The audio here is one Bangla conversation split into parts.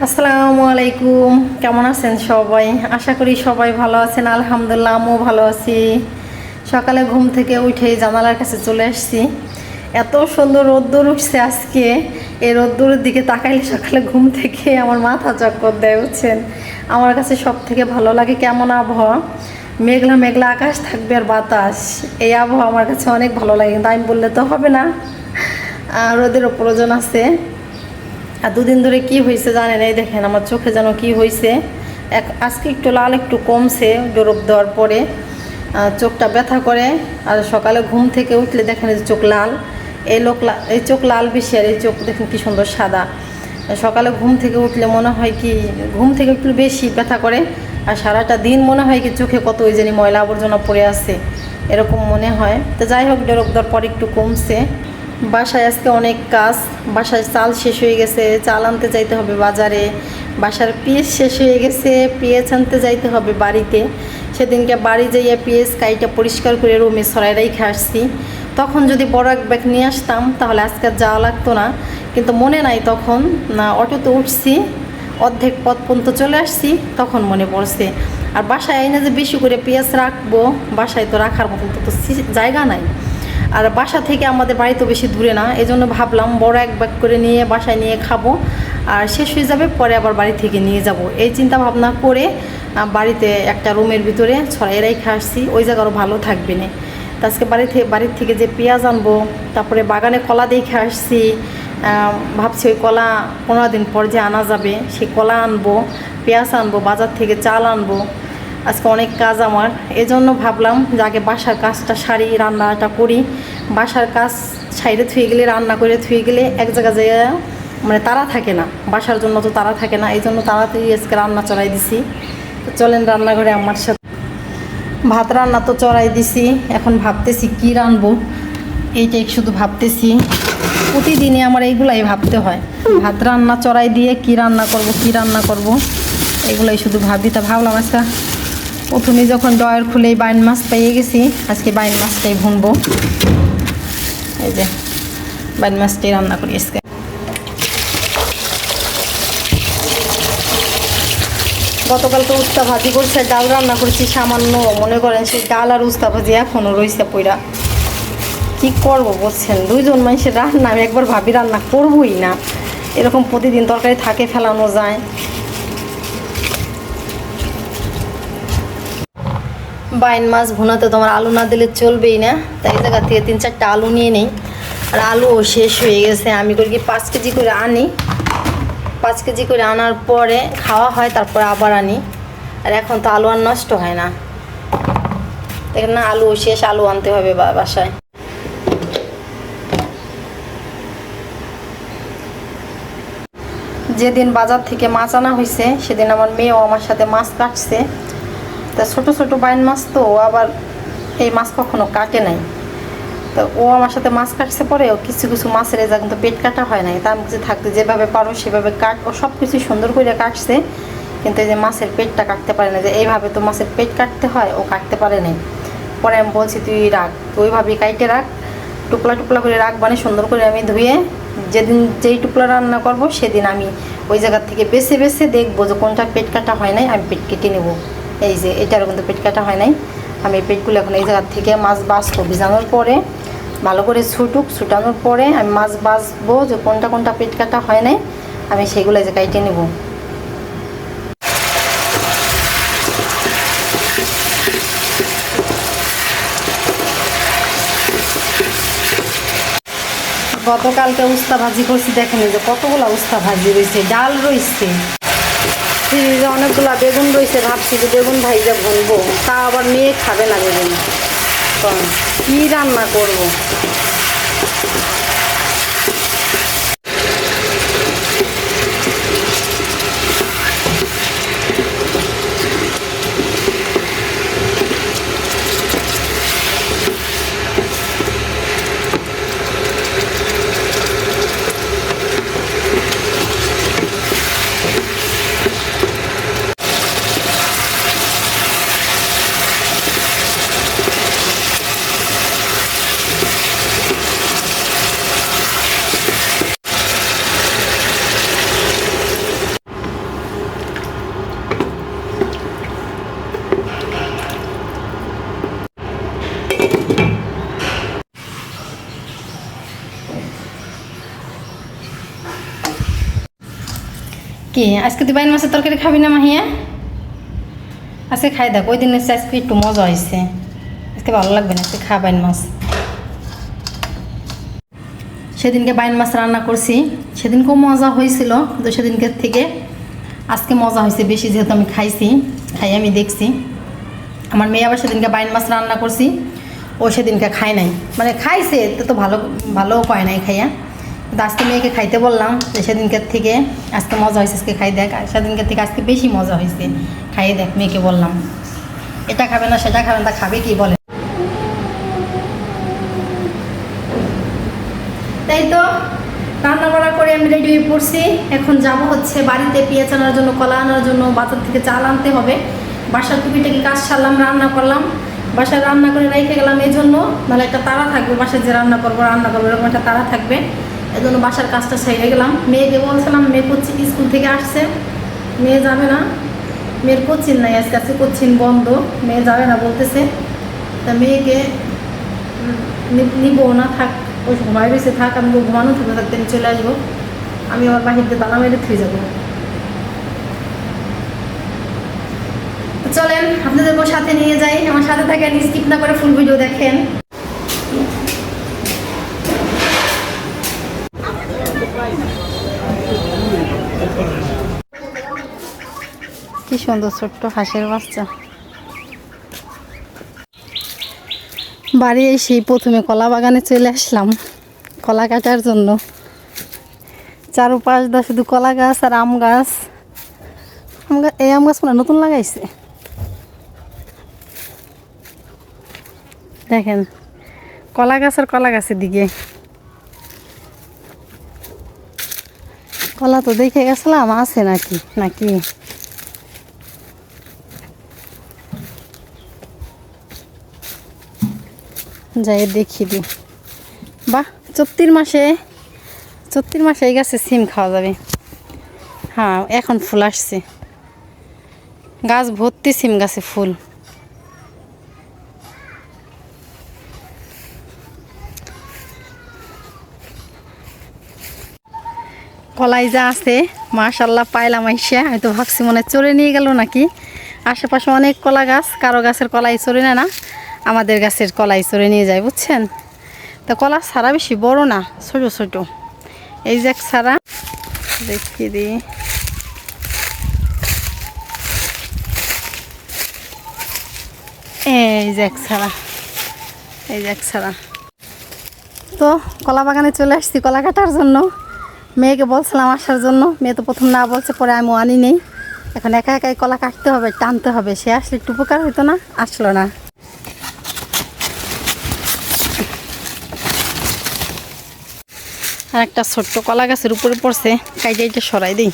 আসসালামু আলাইকুম। কেমন আছেন সবাই? আশা করি সবাই ভালো আছেন। আলহামদুলিল্লাহ, আমিও ভালো আছি। সকালে ঘুম থেকে উঠেই জানালার কাছে চলে আসছি। এত সুন্দর রোদ্দুর উঠছে আজকে। এই রোদ্দুরের দিকে তাকাইলে সকালে ঘুম থেকে আমার মাথা চক্কর দেয়, বুঝছেন। আমার কাছে সব থেকে ভালো লাগে কেমন আবহাওয়া, মেঘলা মেঘলা আকাশ থাকবে আর বাতাস। এই আবহাওয়া আমার কাছে অনেক ভালো লাগে, কিন্তু আমি বললে তো হবে না, রোদেরও প্রয়োজন আছে। আর দুদিন ধরে কি হয়েছে জানেন, এই দেখেন আমার চোখে যেন কি হয়েছে। আজকে একটু লাল একটু কমছে ডোরপ দেওয়ার পরে। চোখটা ব্যথা করে। আর সকালে ঘুম থেকে উঠলে দেখেন যে চোখ লাল। এই চোখ লাল বেশি, আর এই চোখ দেখেন কি সুন্দর সাদা। সকালে ঘুম থেকে উঠলে মনে হয় কি ঘুম থেকে একটু বেশি ব্যথা করে। আর সারাটা দিন মনে হয় কি চোখে কত ওই জানি ময়লা আবর্জনা পড়ে আছে, এরকম মনে হয়। তো যাই হোক, ডোরপ দেওয়ার পর একটু কমছে। বাসায় আজকে অনেক কাজ। বাসায় চাল শেষ হয়ে গেছে, চাল আনতে যাইতে হবে বাজারে। বাসার পেঁয়াজ শেষ হয়ে গেছে, পেঁয়াজ আনতে যাইতে হবে বাড়িতে। সেদিনকে বাড়ি যাইয়া পেঁয়াজ কাইটা পরিষ্কার করে রুমে ছড়াই রেখে আসছি। তখন যদি বড় এক ব্যাগ নিয়ে আসতাম তাহলে আজকে যাওয়া লাগতো না, কিন্তু মনে নাই তখন। না, অটোতে উঠছি, অর্ধেক পথ পর্যন্ত চলে আসছি, তখন মনে পড়ছে। আর বাসায় আইনে যে বেশি করে পেঁয়াজ রাখবো, বাসায় তো রাখার মতন তো জায়গা নাই। আর বাসা থেকে আমাদের বাড়ি তো বেশি দূরে না, এই জন্য ভাবলাম বড় এক ব্যাগ করে নিয়ে বাসায় নিয়ে খাবো, আর শেষ হয়ে যাবে পরে আবার বাড়ি থেকে নিয়ে যাব, এই চিন্তা ভাবনা করে বাড়িতে একটা রুমের ভিতরে ছড়াই রেখে আসছি। ওই জায়গারও ভালো থাকবে না। তো আজকে বাড়ির থেকে যে পেঁয়াজ আনবো, তারপরে বাগানে কলা দেখে আসছি। ভাবছি ওই কলা 15 দিন পর যে আনা যাবে, সেই কলা আনবো, পেঁয়াজ আনবো, বাজার থেকে চাল আনবো। আজকে অনেক কাজ আমার, এজন্য ভাবলাম যে আগে বাসার কাজটা সারি, রান্নাটা করি। বাসার কাজ সাইডে থুয়ে গেলে, রান্না করে থুয়ে গেলে এক জায়গায় যেয়ে মানে তাড়া থাকে না, বাসার জন্য তো তাড়া থাকে না। এই জন্য তাড়াতাড়ি আজকে রান্না চড়াই দিছি। তো চলেন রান্নাঘরে আমার সাথে। ভাত রান্না তো চড়াই দিছি, এখন ভাবতেছি কি রানবো, এইটাই শুধু ভাবতেছি। প্রতিদিনই আমার এইগুলাই ভাবতে হয়, ভাত রান্না চড়াই দিয়ে কি রান্না করব এগুলাই শুধু ভাবি। তা ভাবলাম আজকে প্রথমে যখন ডয়ার খুলেই বাইন মাছ পেয়ে গেছি, আজকে বাইন মাছটাই ভুনবো। এই যে বাইন মাছটাই রান্না করি আজকে। গতকাল তো উস্তা ভাজি করছে, ডাল রান্না করেছি সামান্য, মনে করেন সেই ডাল আর উস্তা ভাজি এখনও রয়েছে পইরা। কি করব বলছেন, দুইজন মানুষের রান্না আমি একবার ভাবি রান্না করবই না, এরকম প্রতিদিন তরকারি থাকে ফেলানো যায়। বাইন মাছ ভুনাতে তোমার আলু না দিলে চলবেই না, তাই এই জায়গা থেকে 3-4টা আলু নিয়ে নিই। আর আলুও শেষ হয়ে গেছে, আমি করি কি 5 কেজি করে আনি, 5 কেজি করে আনার পরে খাওয়া হয়, তারপরে আবার আনি। আর এখন তো আলু আর নষ্ট হয় না, দেখেন না, আলু শেষ, আলু আনতে হবে বাসায়। যেদিন বাজার থেকে মাছ আনা হয়েছে সেদিন আমার মেয়েও আমার সাথে মাছ কাটছে। তা ছোটো ছোটো বাইন মাছ তো, আবার এই মাছ কখনো কাটে নাই। তো ও আমার সাথে মাছ কাটছে, পরে কিছু কিছু মাছের এজা কিন্তু পেট কাটা হয় নাই। তার কাছে থাকতে যেভাবে পারো সেভাবে কাট, ও সব কিছু সুন্দর করে কাটছে, কিন্তু এই যে মাছের পেটটা কাটতে পারে না, যে এইভাবে তো মাছের পেট কাটতে হয়, ও কাটতে পারে নাই। পরে আমি বলছি তুই রাখ, তুই ওইভাবেই কাইটে রাখ, টুকলা টুকলা করে রাখ, মানে সুন্দর করে আমি ধুয়ে যেদিন যেই টুকলা রান্না করব সেদিন আমি ওই জায়গার থেকে বেছে বেছে দেখবো যে কোনটা পেট কাটা হয় নাই, আমি পেট কেটে নেবো। এই যে এটারও কিন্তু পেট কাটা হয় নাই, আমি পেটগুলো এখন এই জায়গার থেকে মাছ বাছবো। ভিজানোর পরে ভালো করে ছুটানোর পরে আমি মাছ বাছবো যে কোনটা কোনটা পেট কাটা হয় নাই, আমি সেগুলো যে কাইটে নেব। গতকালকে উস্তা ভাজি করছি, দেখেন যে কতগুলো উস্তা ভাজি রয়েছে, ডাল রয়েছে, ফ্রিজে অনেকগুলো বেগুন রয়েছে। ভাবছি যে বেগুন ভাইজা ভুনবো, তা আবার মেয়ে খাবে না বেগুন, কী রান্না করবো। কি আজকে তুই বাইন মাছের তরকারি খাবি না মাহিয়া? আজকে খাই দেখ, ওই দিন আজকে একটু মজা হয়েছে, আজকে ভালো লাগবে না, আজকে খা বাইন মাছ। সেদিনকে বাইন মাছ রান্না করছি, সেদিনকেও মজা হয়েছিল, কিন্তু সেদিনকে থেকে আজকে মজা হয়েছে বেশি, যেহেতু আমি খাইছি, খাই আমি দেখছি। আমার মেয়ে আবার সেদিনকে বাইন মাছ রান্না করছি, ও সেদিনকে খায় নাই, মানে খাইছে তো ভালো ভালোও পায় নাই খাইয়া, কিন্তু আজকে মেয়েকে খাইতে বললাম যে সেদিনকে থেকে আজকে মজা হয়েছে, আজকে খাই দেখ, আর সেদিনকে থেকে আজকে বেশি মজা হয়েছে, খাইয়ে দেখ। মেয়েকে বললাম এটা খাবে না সেটা খাবে না, তা খাবে কি বলে। তাই তো রান্না বান্না করে আমি রেডি হয়ে পড়ছি, এখন যাব হচ্ছে বাড়িতে পেঁয়াজ আনার জন্য, কলা আনার জন্য, বাজার থেকে চাল আনতে হবে। বাসার টুকিটাকি কাজ সারলাম, রান্না করলাম, বাসায় রান্না করে রেখে গেলাম এই জন্য, নাহলে একটা তাড়া থাকবে, বাসায় যে রান্না করবো এরকম একটা তাড়া থাকবে, এই জন্য বাসার কাজটা সেরে গেলাম। মেয়েকে বলছিলাম, মেয়ে কোচিং স্কুল থেকে আসছে, মেয়ে যাবে না, মেয়ের কোচিং নাই আজকে, আজকে কোচিং বন্ধ, মেয়ে যাবে না বলতেছে, তা মেয়েকে নিবো না, থাক ওই ঘুমাই রয়েছে, থাক, আমি ঘুমানো থাকতে থাকতে আমি চলে আসবো, আমি আমার বাহিরতে তালা মেরে থুয়ে যাবো। চলেন আপনাদেরকেও সাথে নিয়ে যাই, আমার সাথে থাকেন, স্কিপ না করে ফুল ভিডিও দেখেন। কি সুন্দর ছোট্ট হাঁসের বাচ্চা। বাড়ি এসেই প্রথমে কলা বাগানে চলে আসলাম কলা কাটার জন্য, চারপাশ দা শুধু কলা গাছ আর আম গাছ। এই আম গাছ মানে নতুন লাগাইছে, দেখেন কলা গাছ আর কলা গাছের দিকে কলা তো দেখে গেছিলাম আছে নাকি নাকি যাই দেখি দি। বাহ, চৈত্র মাসে এই গাছে সিম খাওয়া যাবে। হ্যাঁ এখন ফুল আসছে, গাছ ভর্তি সিম গাছে ফুল। কলাই যা আছে মাশাল্লাহ পাইলাম আইসা, আমি তো ভাবছি মনে চড়ে নিয়ে গেল নাকি। আশেপাশে অনেক কলা গাছ, কারো গাছের কলাই চড়ে নেয় না, আমাদের গাছের কলাই চড়ে নিয়ে যায়, বুঝছেন। তো কলা ছাড়া বেশি বড় না, ছোট ছোট, এই যে ছাড়া দেখি দি। এই যে ছাড়া তো কলা বাগানে চলে আসছি কলা কাটার জন্য। মেয়েকে বলছিলাম আসার জন্য, মেয়ে তো প্রথম না বলছে, পরে আমি আনি নেই, এখন একা একাই কলা কাটতে হবে, টানতে হবে, সে আসলে একটু উপকার হইতো না, আসলো না। আর একটা ছোট্ট কলা গাছের উপরে পড়ছে, কাইটে এটা সরাই দিই।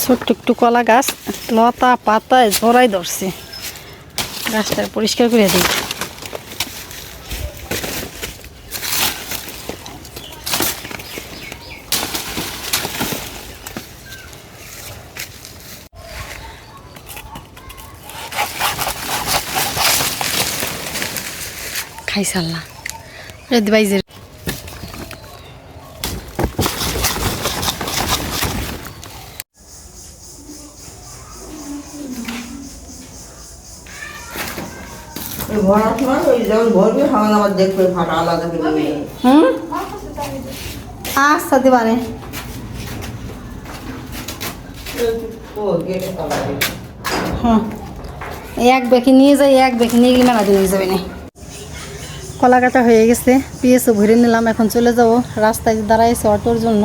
ছোট্ট একটু কলা গাছ, লতা পাতায় জড়াই ধরছে, গাছটা পরিষ্কার করে দিই। খাইসাল্লা রেদি বাইজের আচ্ছা দিবানে হ্যাঁ, এক বেঁকে নিয়ে যাই, এক বেঁকে নিয়ে গেলে মেলা দিন হয়ে যাবে না। কলা কাটা হয়ে গেছে, পিএসও ভরে নিলাম, এখন চলে যাব, রাস্তায় দাঁড়াইছে অটোর জন্য।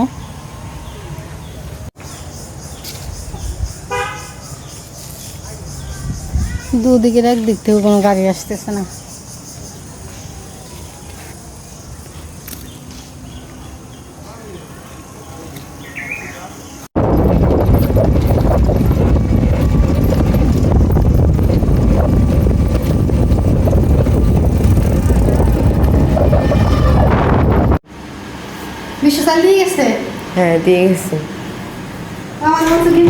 দুদিকের একদিক থেকে কোনো গাড়ি আসতেছে না। বিশ্বকাল দিয়ে গেছে? হ্যাঁ দিয়ে গেছে। আমার বলছো কি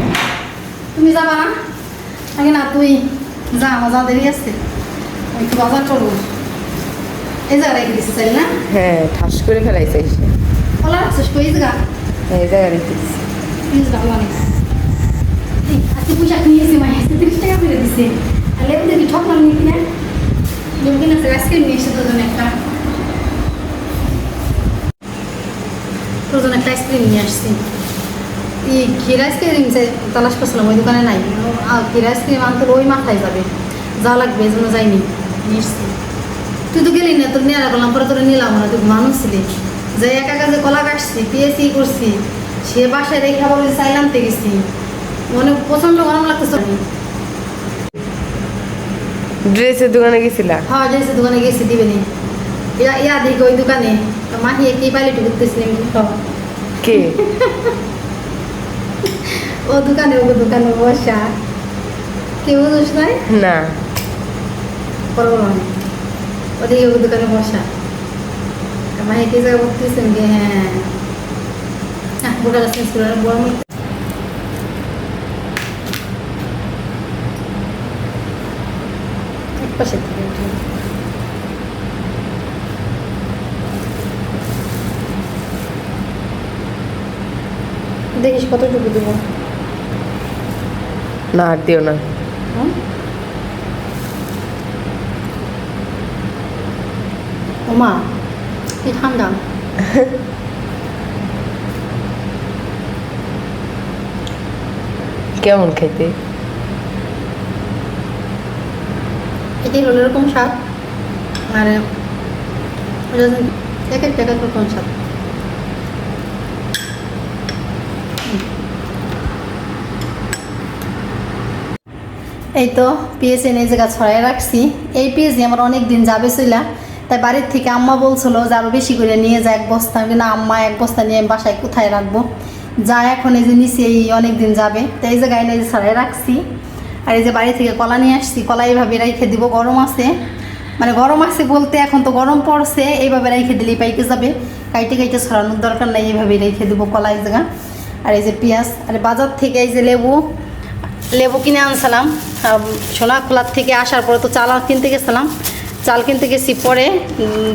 তুমি যাবা না? আগে না তুই যা, আমার যা দেরি আছে, একটু বাজার করবো। এই জায়গা রেখে দিচ্ছি চাইলে না? হ্যাঁ ঠাস করে ফেলাইছে এসে। কলা রাখছিস কই এই জায়গা? এই জায়গা রেখে দিছি। প্লিজ ভালো অনেক আজকে পোশাক নিয়েছি মাই 30 টাকা করে দিছে আর লেবু দেখি ঠকলাম নিবি না লেবু কিনা আইসক্রিম নিয়ে এসে তোর জন্য একটা আইসক্রিম নিয়ে আসছি এই ক্ষীর আইসক্রিম তালাশ করছিলাম ওই দোকানে নাই ক্ষীর আইসক্রিম আনতে ওই মাথায় যাবে যা লাগবে এই জন্য যাইনি নিয়ে এসছি তুই তো গেলি না তোর নিয়ে রাখলাম পরে তোরা নিলাম না তুই মানুষ ছিলি যে একা কাজে কলা কাটছি পিএসি করছি সে বাসায় রেখা বলে চাইলাম তে গেছি মানে প্রচন্ড গরম লাগতেছে ড্রেসের দোকানে গেছিলা? হ্যাঁ ড্রেসের দোকানে গেছি দিবে নি ইয়া দেখি ওই দোকানে মাহি কি পাইলে ঢুকতেছিলাম কে? ও দোকানে বসা কেউ বুঝিস নাই না করবো না ওদিকে ও দোকানে বসা মাহি কি জায়গায় বসতেছেন গে হ্যাঁ গোটা গাছ গরম পাশে থেকে দেখিস কতটুকু দেবো না আর দিও না। ওমা কি ঠান্ডা কেমন খাইতে? এটাই হলো এরকম স্বাদ আর এক এক টাকা রকম স্বাদ এই তো পিএসি এই জায়গা ছড়াই রাখছি এই পিএসি আমার অনেক দিন যাবে ছিল তাই বাড়ির থেকে আম্মা বলছিল যে আরও বেশি করে নিয়ে যায় এক বস্তা আমি না আম্মা এক বস্তা নিয়ে আমি বাসায় কোথায় রাখবো যা এখন এই যে নিচে এই অনেক দিন যাবে তো এই জায়গায় এই যে ছড়াই রাখছি আর এই যে বাড়ি থেকে কলা নিয়ে আসছি কলা এইভাবে রেখে দিব গরম আছে মানে গরম আছে বলতে এখন তো গরম পড়ছে এইভাবে রেখে দিলেই পাইকে যাবে কাইটে ছড়ানোর দরকার নাই এইভাবে রেখে দেবো কলা এই জায়গা আর এই যে পেঁয়াজ আর বাজার থেকে এই যে লেবু কিনে আনছিলাম সোনা খোলার থেকে আসার পরে তো চাল কিনতে গেছিলাম চাল কিনতে গেছি পরে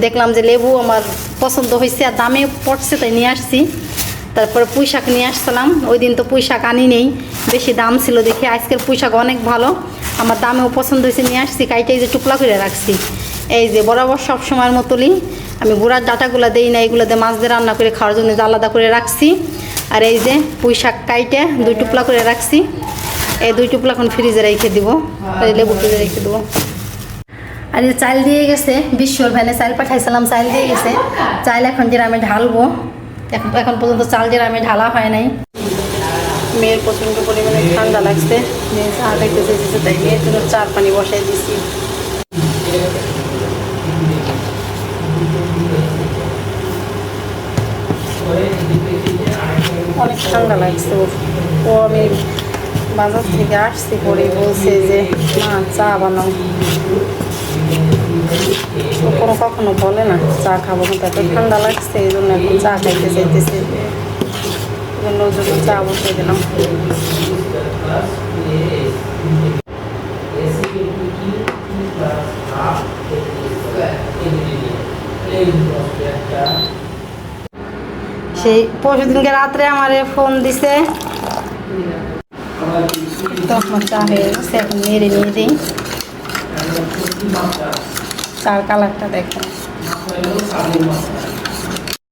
দেখলাম যে লেবু আমার পছন্দ হয়েছে আর দামে পড়ছে তাই নিয়ে আসছি তারপরে পুঁই শাক নিয়ে আসছিলাম ওই দিন তো পুঁই শাক আনি নেই বেশি দাম ছিল দেখে আজকের পুঁই শাক অনেক ভালো আমার দামেও পছন্দ হয়েছে নিয়ে আসছি কাইটে এই যে টুকলা করে রাখছি এই যে বরাবর সব সময়ের মতোই আমি গুঁড়ার ডাটাগুলো দেই না এগুলো দিয়ে মাছ দিয়ে রান্না করে খাওয়ার জন্য আলাদা করে রাখছি আর এই যে পুঁই শাক কাইটে 2 টুকলা করে রাখছি এই 2 টুকলা এখন ফ্রিজে রেখে দিব আর লেবু ফ্রিজে রেখে দেবো আর এই চাল দিয়ে গেছে বিশ্বর ভ্যানে চাল পাঠাইছিলাম চাল দিয়ে গেছে চাল এখন যেটা আমি ঢালবো এখন পর্যন্ত চাল যেটা আমি ঢালা হয় নাই মেয়ের প্রচণ্ড পরিমাণে ঠান্ডা লাগছে মেয়ে চা দেখতে চেয়েছে তাই মেয়ের জন্য চার পানি বসাই দিছি অনেক ঠান্ডা লাগছে ও আমি বাজার থেকে আসছি পরে বলছে যে মা চা বানাও কোনো কখনো বলে না চা খাবো কিন্তু এত ঠান্ডা লাগছে এই জন্য এখন চা খাইতে চাইতেছে এই জন্য চা বসে দিলাম সেই পরশুদিনকে রাত্রে আমারে ফোন দিছে তখন চা হয়ে গেছে এখন নেড়ে নিয়ে দিই চার কালারটা দেখো